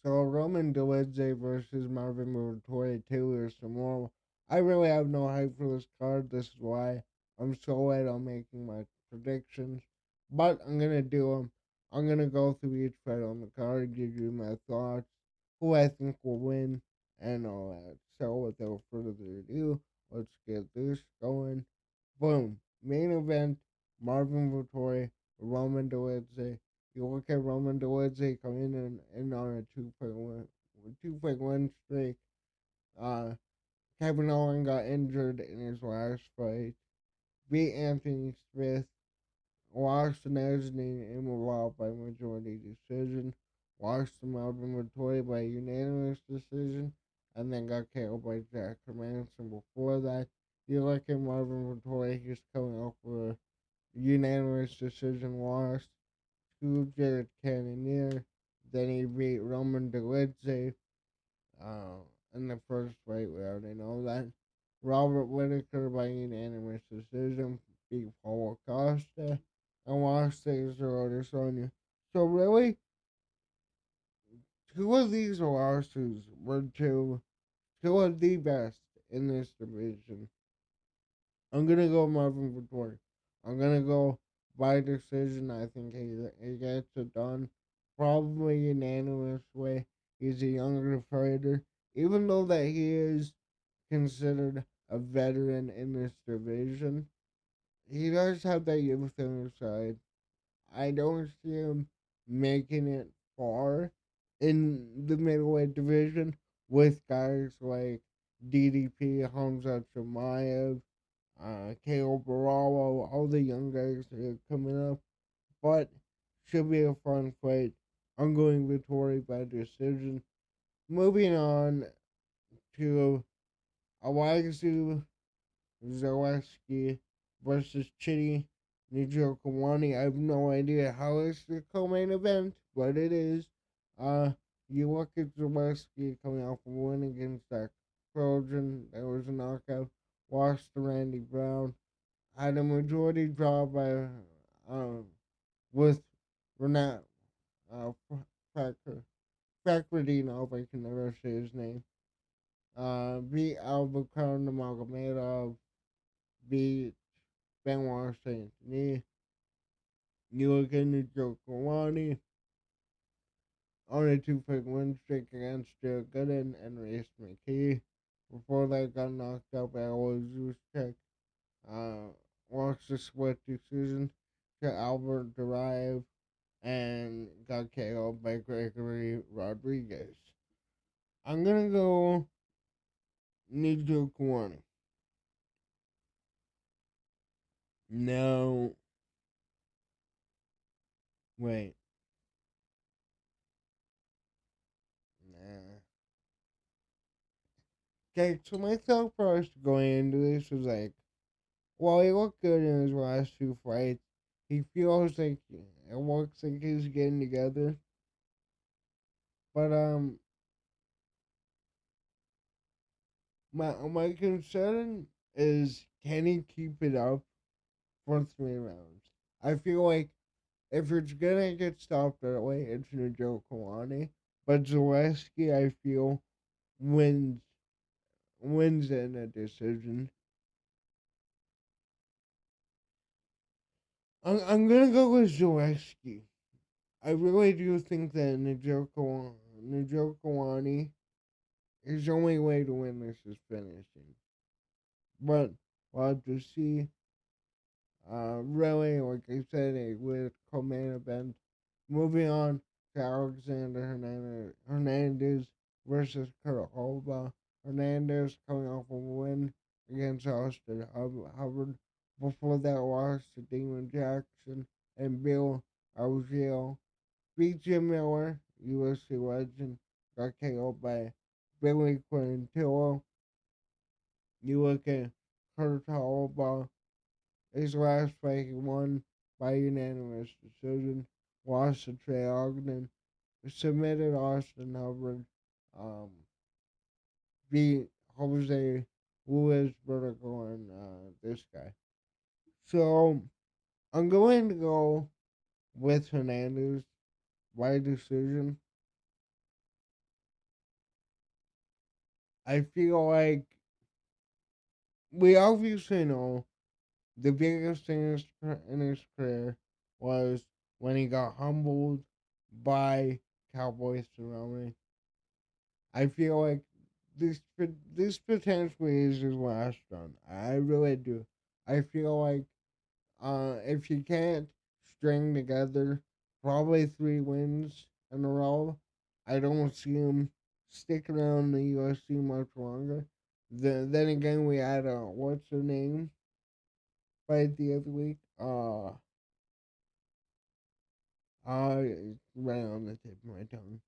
So Roman Dolidze versus Marvin Vettori 2 is tomorrow. I really have no hype for this card. This is why I'm so late on making my predictions. But I'm gonna do them. I'm gonna go through each fight on the card, give you my thoughts, who I think will win, and all that. So without further ado, let's get this going. Boom. Main event, Marvin Vettori, Roman Dolidze. You look at Roman Dolidze coming in on a two-fight win streak. Uh, Kevin Owens got injured in his last fight. Beat Anthony Smith. Lost to Nazanin Imavov by majority decision. Lost to Marvin Vettori by unanimous decision. And then got KO'd by Jack Hermanson before that. You look at Marvin Vettori, he's coming off with a unanimous decision loss to Jared Cannonier. Then he beat Roman Dolidze uh, in the first fight. We already know that. Robert Whitaker by unanimous decision beat Paulo Costa and lost to Israel Adesanya. So really, two of these losses were two of the best in this division. I'm gonna go Marvin Vettori. I'm gonna go by decision. I think he gets it done. Probably unanimous way. He's a younger fighter, even though that he is considered a veteran in this division. He does have that youth on his side. I don't see him making it far in the middleweight division with guys like DDP, Hamza Chimaev, Kale Baralo, all the young guys that are coming up. But should be a fun fight. I'm going Vettori by decision. Moving on to Alexu Zaleski versus Chidi Njokuani. I have no idea how it's the co-main event, but it is. Uh, you look at Zaleski coming off a win against that Trojan. That was a knockout. Lost to Randy Brown. Had a majority draw by with Renat Fracker Fakradino, if I can never say his name. Beat Albuquerque Nurmagomedov. Beat Benoit Saint Denis. Yugen Njokuani on a two-fight win streak against Joe Gooden and Reese McKee. Before that, got knocked out by Ola uh, lost a split decision to Albert Derive and got KO'd by Gregory Rodriguez. I'm gonna go Nijo Kawani. No, wait, nah. Okay, so my thought process going into this was like, well, he looked good in his last two fights. He feels like it looks like he's getting together, but my concern is can he keep it up for 3 rounds? I feel like if it's gonna get stopped early, it's Joe Kalani. But Zaleski, I feel, wins wins in a decision. I'm gonna go with Zaleski. I really do think that Njoku Kalani, his only way to win this is finishing. But we'll have to see. Really, like I said, a with co-main event. Moving on to Alexander Hernandez versus Kurt Hova. Hernandez coming off a win against Austin Hubbard. Before that loss to Damon Jackson and Bill Algeo. Beat Jim Miller, UFC legend, got KO'd by Billy Quintillo. You look at Kurt Hova. His last fight, he won by unanimous decision. Lost to Trey Ogden. Submitted Austin Hubbard. Um, beat Jose Luis Vertical and this guy. So I'm going to go with Hernandez by decision. I feel like we obviously know the biggest thing in his career was when he got humbled by Cowboy Cerrone. I feel like this potentially is his last run. I really do. I feel like if he can't string together probably 3 wins in a row, I don't see him stick around the UFC much longer. Then again, we had what's her name fight the other week. It's right on the tip of my tongue.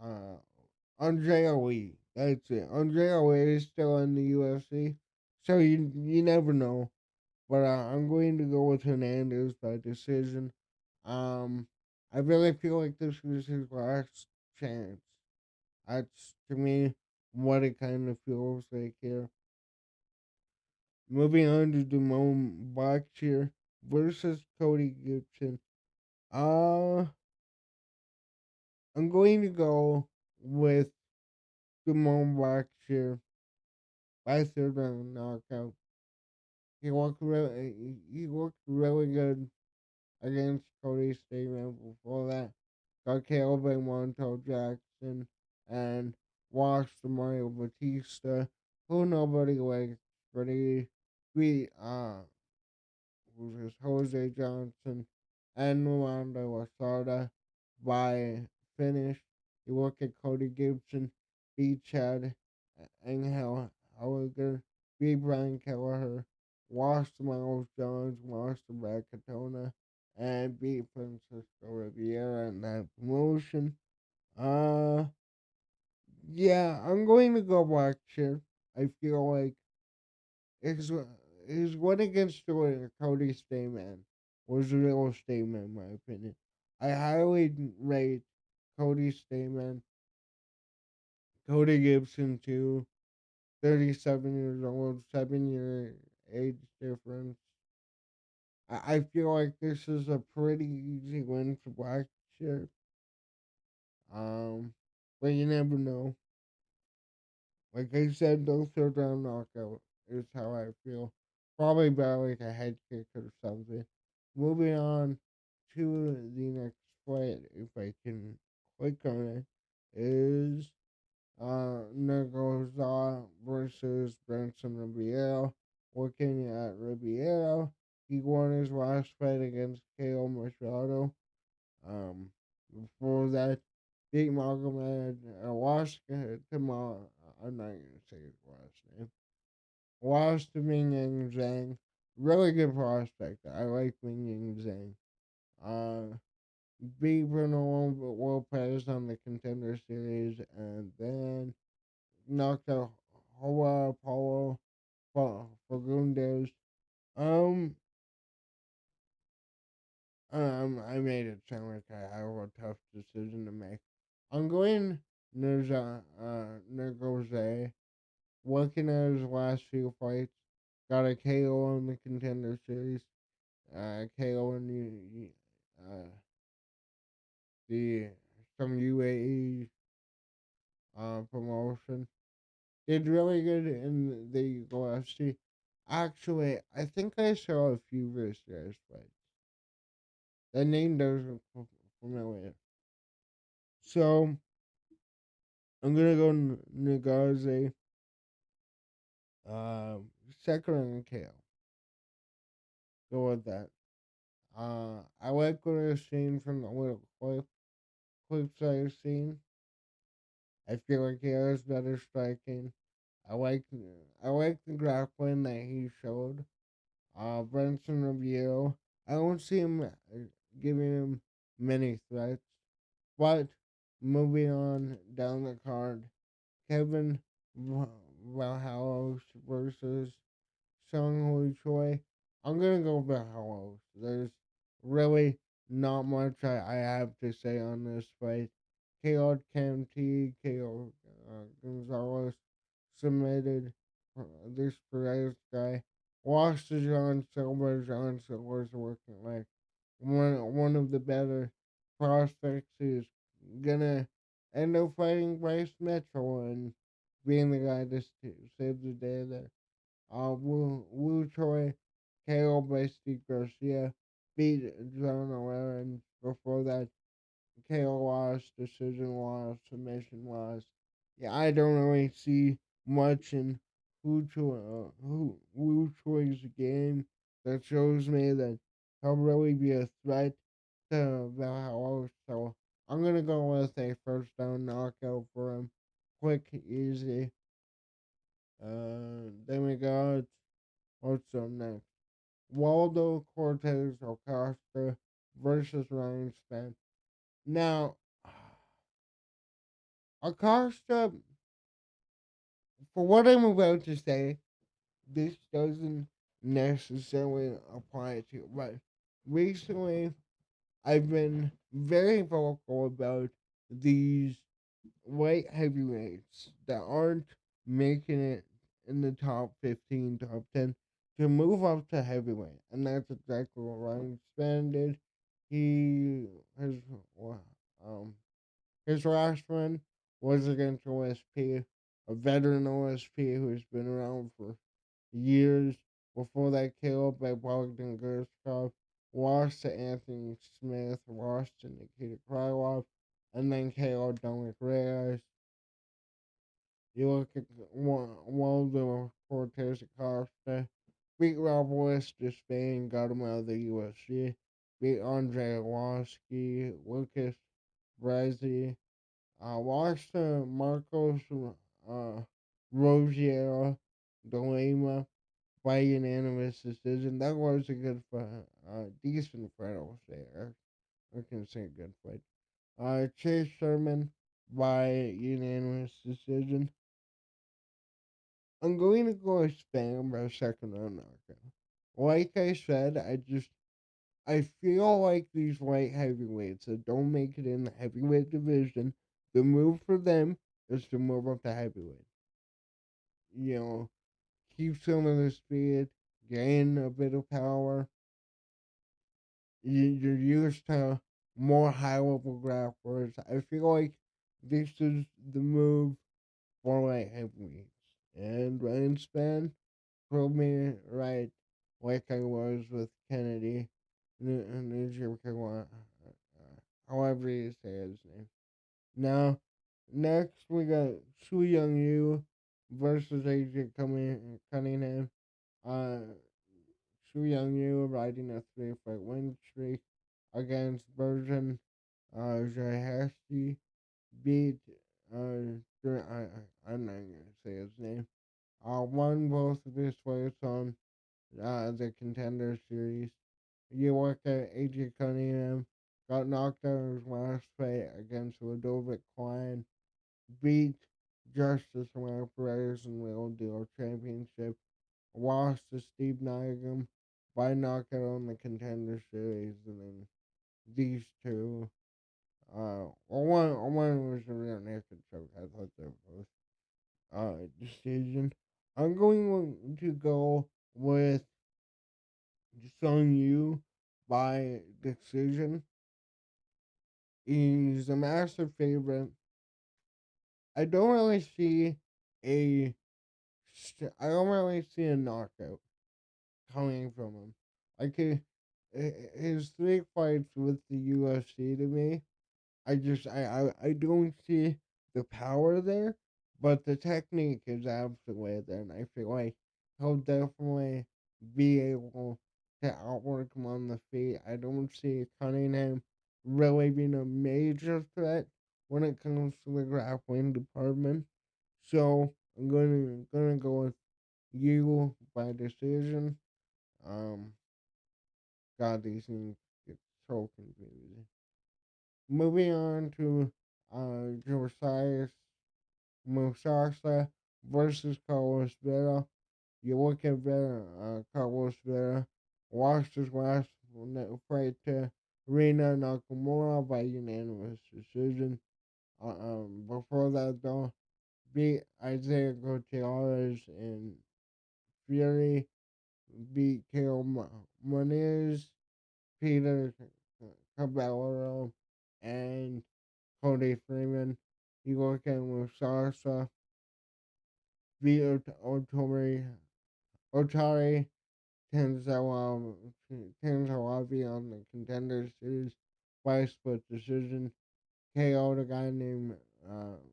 Uh, Andrea Lee. That's it. Andrea Lee is still in the UFC, so you never know. But I'm going to go with Hernandez by decision. Um, I really feel like this was his last chance. That's to me what it kind of feels like here. Moving on to Damone Blackshear versus Cody Gibson. Uh, I'm going to go with Damone Blackshear by third round knockout. He looked really good against Cody Stamen before that. Got killed by Montel Jackson and watched Mario Batista, who nobody likes, but he beat was Jose Johnson and Miranda Lasada by finish. You look at Cody Gibson, beat Chad Angel Halliger, beat Brian Kelleher, lost to Miles Jones, lost to Brad Katona, and beat Francisco Riviera in that promotion. Uh, yeah, I'm going to go back here. I feel like his his win against Cody Stamen was a real statement, in my opinion. I highly rate Cody Stamen, Cody Gibson too. 37 years old, 7 year age difference. I feel like this is a pretty easy win for Blackshear. Um, but you never know. Like I said, no third round knockout is how I feel. Probably by like a head kick or something. Moving on to the next fight, if I can click on it, is Nergoza versus Branson Ribeiro. Looking at Ribeiro, he won his last fight against KO Machado. Um, Before that, beat Magomed lost to I'm not gonna say his last name. Lost to Ming Yang Zhang. Really good prospect. I like Ming Yang Zhang. Uh, beat Bruno Lopez on the Contender Series, and then knocked out Hoa Paulo Fagundes. Um, I made it sound like I have a tough decision to make. I'm going Nergoze. Looking at his last few fights, got a KO in the Contender Series, KO in the some UAE promotion. Did really good in the UFC. Actually, I think I saw a few of his guys fights. The name doesn't familiar. So I'm gonna go Nagaze, uh, second round KO. Go with that. I like what I've seen from the little clips I've seen. I feel like he has better striking. I like I like the grappling that he showed. Branson Review. I don't see him giving him many threats, but moving on down the card, Kevin Valhalos versus Sung Hui Choi. I'm gonna go Valhalos. There's really not much I have to say on this fight. KO Cam T, KO Gonzalez submitted this Perez guy. Lost to John Silver. John Silver's working like one of the better prospects. He's gonna end up fighting Bryce Mitchell and being the guy to save the day there. Wu Choi, KO by Steve Garcia, beat John Aaron before that. KO loss, decision loss, submission loss. Yeah, I don't really see much in Wu Choi's game that shows me that he'll really be a threat to Valhalla. So I'm gonna go with a first down knockout for him. Quick, easy. Then we got what's up next? Waldo Cortez Acosta versus Ryan Spann. Now, Acosta, for what I'm about to say, this doesn't necessarily apply to, but recently I've been very vocal about these light heavyweights that aren't making it in the top 15, top 10 to move up to heavyweight. And that's exactly what Ryan Spann did. He has, well, um, his last one was against OSP, a veteran OSP who's been around for years. Before that, KO by Bogdan Gurskov, lost to Anthony Smith, lost to Nikita Krylov, and then KO Dominic Reyes. You look at Waldo Cortez Acosta, beat Rob Lewis to Spain, got him out of the UFC, beat Andre Arlovsky, Lucas Brazzi, lost to Marcos Rogero de Lima by unanimous decision. That was a good fight, decent fight, I'll say. I can say a good fight. Chase Sherman by unanimous decision. I'm going to go with Spam by second round knockout. Like I said, I feel like these light heavyweights that don't make it in the heavyweight division, the move for them is to move up to heavyweight. You know, keep some of the speed, gain a bit of power. You're used to more high level grapplers. I feel like this is the move for light heavyweights. And Ryan Span proved me right, like I was with Kennedy. However you say his name. Now, next we got Su Young Yu versus AJ Cunningham. Uh, Su Young Yu riding a 3 fight win streak against Bergen Jahesti. Beat, I'm not going to say his name. Won both of his fights on the Contender Series. You look at AJ Cunningham, got knocked out in his last fight against Ludovic Klein, beat Justice Perez in the Old Deal Championship, lost to Steve Nygam by knockout on the Contender Series, and then these two. One was a real naked choke. I thought they were both decision. I'm going to go with Sung Yu by decision. He's a massive favorite. I don't really see a I don't really see a knockout coming from him. Like his 3 fights with the UFC to me, I don't see the power there, but the technique is absolutely there, and I feel like he'll definitely be able to outwork him on the feet. I don't see Cunningham really being a major threat when it comes to the grappling department. So I'm gonna go with you by decision. Um, God, these things get so confusing. Moving on to Josias Musasa versus Carlos Vera. You look at Vera, Carlos Vera lost his last fight to Rina Nakamura by unanimous decision. Before that, though, beat Isaiah Gutierrez and Fury, beat Kale Moniz, Peter Caballero, and Cody Freeman. You look at Musasa, beat Otari Tanzawabi on the Contender Series by split decision. KO'd a guy named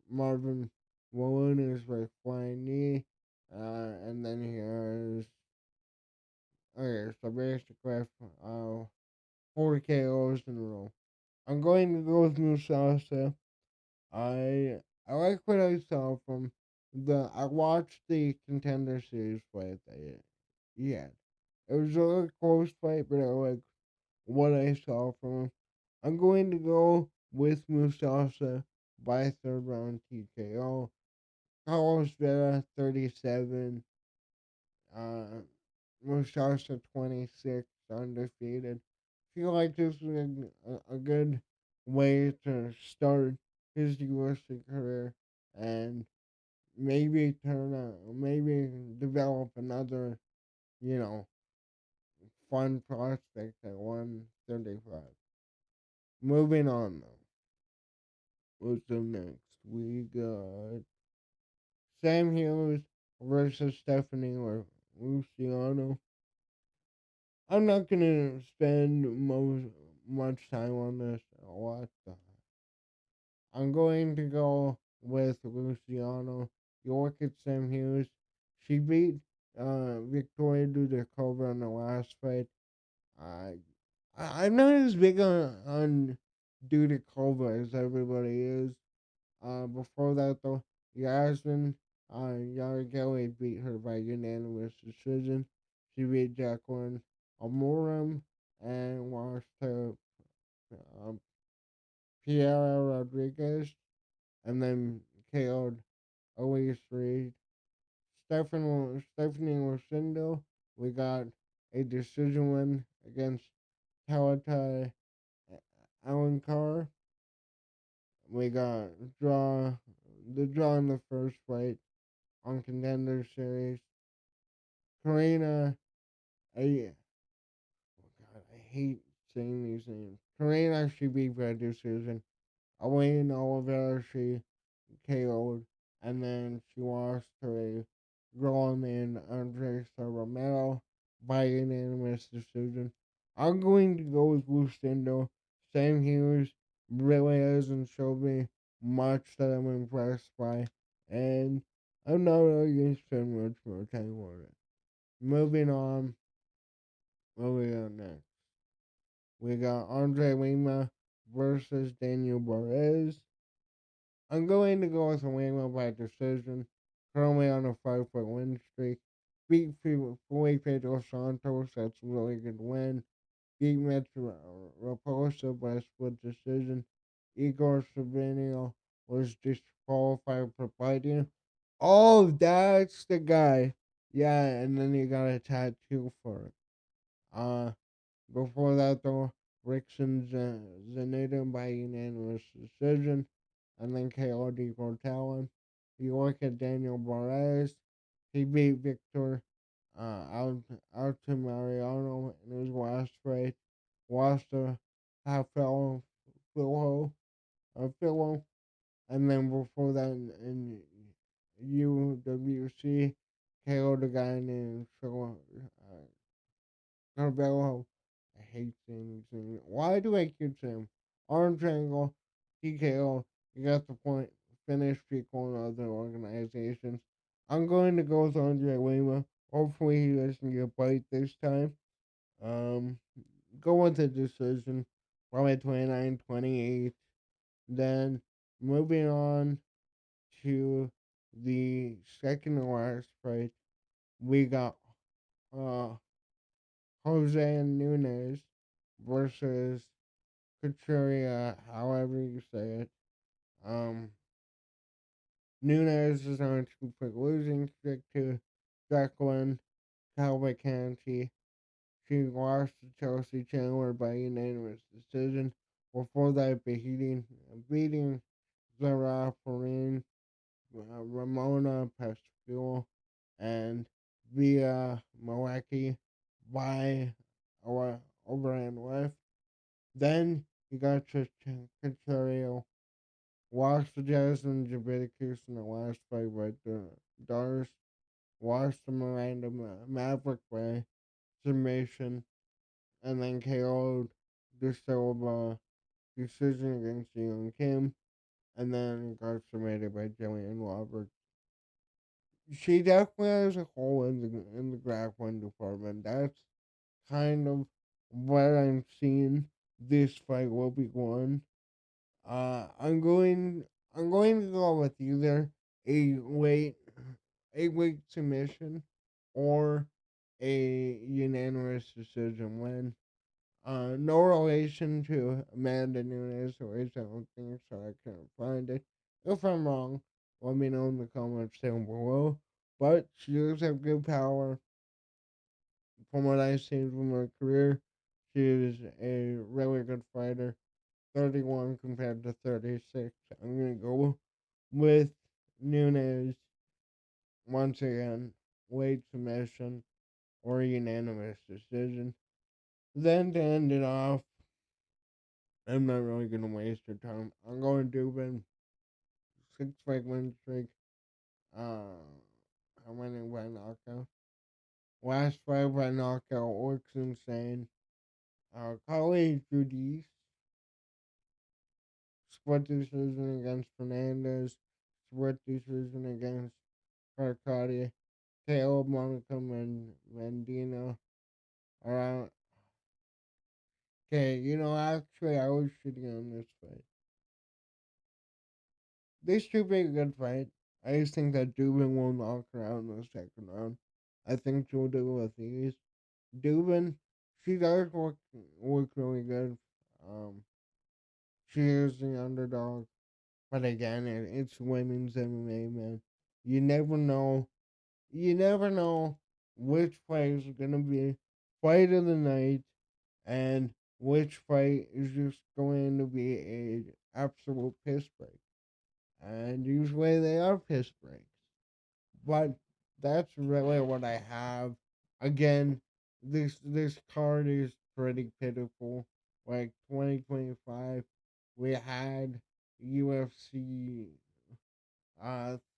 Marvin Walluners with flying knee. And then he has, okay, so basically, 4 KOs in a row. I'm going to go with Musasa. I like what I saw from I watched the Contender Series fight that he had. It was a really close fight, but I like what I saw from him. I'm going to go with Musasa by third round TKO. Carlos Vera 37, uh, Musasa 26, undefeated. Feel like this is a good way to start his UFC career and maybe develop another, you know, fun prospect at 135. Moving on though. What's up next? We got Sam Hughes versus Stephanie Luciano. I'm not gonna spend much time on this. What the? I'm going to go with Luciano. You look at Sam Hughes. She beat Victoria Dudakova in the last fight. I I'm not as big on Dudakova as everybody is. Before that though, Yasmin Yargeli beat her by unanimous decision. She beat Jacqueline Amorim and lost to um, Piera Rodriguez, and then KO'd Elise Reed. Stephanie Lucindo, we got a decision win against Tawatai Alankar. We got draw draw in the first fight on Contender Series. Karina, I oh God, I hate saying these names. Karina, she beat by decision. Elaine Oliveira, she KO'd, and then she lost to a girl named Andres Romero by unanimous decision. I'm going to go with Lucindo. Sam Hughes really hasn't showed me much that I'm impressed by, and I'm not really going to spend much more time on it. Moving on, what we got next? We got Andre Lima versus Daniel Barres. I'm going to go with Lima by decision. Currently on a 5 fight win streak. Beat Felipe Dos Santos, that's a really good win. Beat Metro Raposa by split decision. Igor Savinio was disqualified for fighting. Oh, that's the guy. Yeah, and then he got a tattoo for it. Uh, Before that, though, Rickson Zenita by unanimous decision, and then KO'd Talon. You look at Daniel Barres, he beat Victor Mariano in his last fight, lost to Rafael Filo, and then before that in UWC, KO'd a guy named Carvello. I hate saying his name. Why do I keep saying Orange Triangle, TKO? You got the point. Finish people in other organizations. I'm going to go with Andre Lima. Hopefully he doesn't get bite this time. Um, go with the decision. Probably 29-28. Then moving on to the second to last fight, we got uh Jose Nunez versus Couturier, however you say it. Um, Nunez is on a 2 fight losing streak to Jacqueline Calvacanti. She lost to Chelsea Chandler by unanimous decision. Before that, beating Zara Perrin, Ramona Pascual, and Via Malaki by overhand left. Then you got Couturier Watched Jasmine Jabiticus in the last fight by Doris. Watched the Miranda Maverick by submission. And then KO'd De Silva decision against Young Kim. And then got submitted by Jillian Roberts. She definitely has a hole in the grappling department. That's kind of where I'm seeing this fight will be going. I'm going to go with either a late submission or a unanimous decision win. No relation to Amanda Nunes, or at least I don't think so. I can't find it. If I'm wrong, let me know in the comments down below. But she does have good power. From what I've seen from her career, she is a really good fighter. 31 compared to 36. I'm going to go with Nunes once again, late submission or unanimous decision. Then to end it off, I'm not really going to waste your time. I'm going to win 6 fight win streak. Uh, I'm winning by knockout. Last fight by knockout looks insane. Colleague Judice split decision against Fernandez, split decision against Arcadia, Caleb Monica Mendina around. Okay, actually, I was shitting on this fight. This should be a good fight. I just think that Dubin will knock her out in the second round. I think she'll do with these. Dubin, she does look really good. Um, she is the underdog, but again, it's women's MMA, man. You never know. You never know which fight is gonna be fight of the night and which fight is just going to be a absolute piss break. And usually they are piss breaks. But that's really what I have. Again, this card is pretty pitiful. Like 2025, we had UFC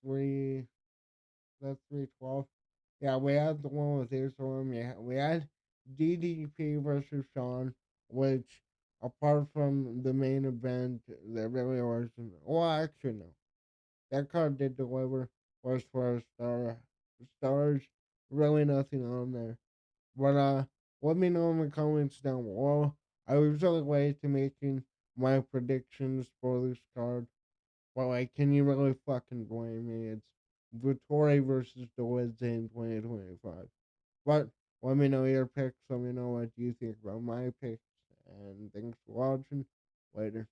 three that's 312. Yeah, we had the one with Islam. Yeah, we had DDP versus Sean, which apart from the main event, there really wasn't. Well, actually, no. That card did deliver. Was for a stars. Really nothing on there. But let me know in the comments down below. I was really late to making my predictions for this card. Well, like, can you really fucking blame me? It's Vettori versus Dolidze in 2025. But let me know your picks. Let me know what you think about my picks. And thanks for watching. Later.